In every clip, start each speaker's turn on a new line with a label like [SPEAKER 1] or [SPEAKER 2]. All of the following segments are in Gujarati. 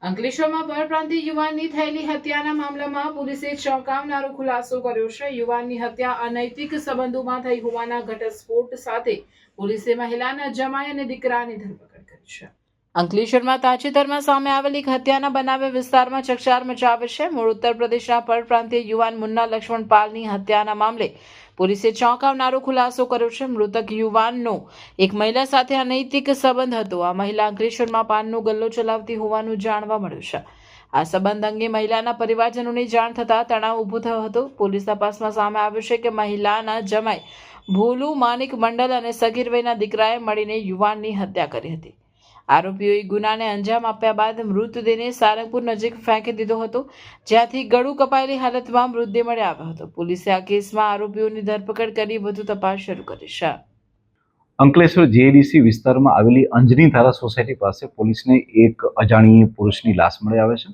[SPEAKER 1] અંકલેશ્વરમાં પરપ્રાંતીય યુવાનની થયેલી હત્યાના મામલામાં પોલીસે ચોંકાવનારો ખુલાસો કર્યો છે। યુવાનની હત્યા અનૈતિક સંબંધોમાં થઈ હોવાના ઘટસ્ફોટ સાથે પોલીસે મહિલાના જમાઈ અને દીકરાની ધરપકડ કરી છે। અંકલેશ્વરમાં તાજેતરમાં સામે આવેલી એક હત્યાના બનાવે વિસ્તારમાં ચકચાર મચાવે છે। મૂળ ઉત્તર પ્રદેશના પરપ્રાંતીય યુવાન મુન્ના લક્ષ્મણ પાલની હત્યાના મામલે પોલીસે ચોંકાવનારો ખુલાસો કર્યો છે। મૃતક યુવાનનો એક મહિલા સાથે અનૈતિક સંબંધ હતો। આ મહિલા અંકલેશ્વરમાં પાનનો ગલ્લો ચલાવતી હોવાનું જાણવા મળ્યું છે। આ સંબંધ અંગે મહિલાના પરિવારજનોને જાણ થતાં તણાવ ઊભો થયો હતો। પોલીસ તપાસમાં સામે આવ્યું છે કે મહિલાના જમાઈ ભોલુ માનિક મંડલ અને સગીર વયના દીકરાએ મળીને યુવાનની હત્યા કરી હતી। આરોપીઓએ ગુનાને અંજામ આપ્યા બાદ મૃતદેહને સારંગપુર નજીક ફેંકી દીધો હતો, જ્યાંથી ગળું કપાયેલી હાલતમાં મૃતદેહ મળી આવ્યો હતો। પોલીસે આ કેસમાં આરોપીઓની ધરપકડ કરી વધુ તપાસ શરૂ કરી છે।
[SPEAKER 2] અંકલેશ્વર જીઆઈડીસી વિસ્તારમાં આવેલી અંજની ધારા સોસાયટી પાસે પોલીસને એક અજાણી પુરુષની લાશ મળી આવે છે,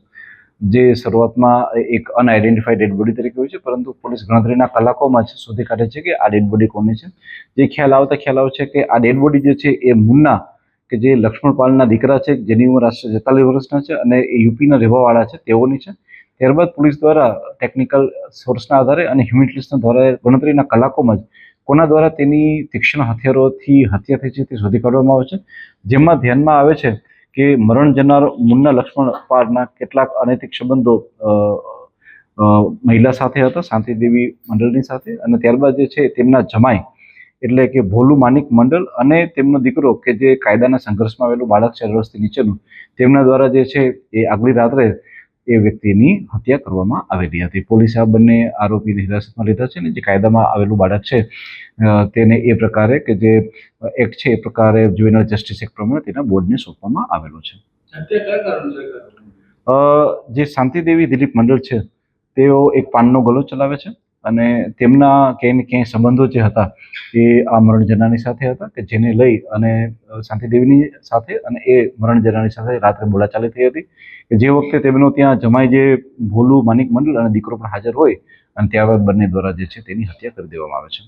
[SPEAKER 2] જે શરૂઆતમાં એક અનઆઇડેન્ટિફાઈડ ડેડ બોડી તરીકે હોય છે, પરંતુ પોલીસ ગણતરીના કલાકોમાં જ શોધી કાઢે છે કે આ ડેડ બોડી કોની છે। જે ખ્યાલ આવે છે કે આ ડેડ બોડી જે છે એ મુન્ના કે જે લક્ષ્મણ પાલના દીકરા છે, જેની ઉંમર આશરે 43 વર્ષના છે અને એ યુપીના રહેવાવાળા છે, તેઓની છે। ત્યારબાદ પોલીસ દ્વારા ટેકનિકલ સોર્સના આધારે અને હ્યુમિલિટીના દ્વારા ગણતરીના કલાકોમાં જ કોના દ્વારા તેની તીક્ષ્ણ હથિયારોથી હત્યા થઈ છે તે શોધી કાઢવામાં આવે છે, જેમાં ધ્યાનમાં આવે છે કે મરણ જનાર મુન્ના લક્ષ્મણ પાલના કેટલાક અનૈતિક સંબંધો મહિલા સાથે હતા, શાંતિદેવી મંડળની સાથે, અને ત્યારબાદ જે છે તેમના જમાઈ એટલે કે ભોલુ માનિક મંડળ અને તેમનો દીકરો કે જે કાયદાના સંઘર્ષમાં આવેલું બાળક છે 18 વર્ષથી નીચેનું, તેમના દ્વારા જે છે એ આગલી રાત્રે એ વ્યક્તિની હત્યા કરવામાં આવેલી હતી। પોલીસે આ બંને આરોપીને હિરાસતમાં લીધા છે અને જે કાયદામાં આવેલું બાળક છે તેને એ પ્રકારે કે જે એક્ટ છે એ પ્રકારે જ્યુવેનાઇલ જસ્ટિસ એક્ટ પ્રમાણે તેના બોર્ડને સોંપવામાં આવેલો છે। જે શાંતિદેવી દિલીપ મંડળ છે તેઓ એક પાનનો ગલ્લો ચલાવે છે અને તેમના ક્યાંય ને ક્યાંય સંબંધો જે હતા એ આ મરણ જનારની સાથે હતા, કે જેને લઈ અને શાંતિદેવીની સાથે અને એ મરણ જનારની સાથે રાત્રે બોલાચાલી થઈ હતી, કે જે વખતે તેમનો ત્યાં જમાઈ જે ભોલુ માનિક મંડળ અને દીકરો પણ હાજર હોય અને ત્યારબાદ બંને દ્વારા જે છે તેની હત્યા કરી દેવામાં આવે છે।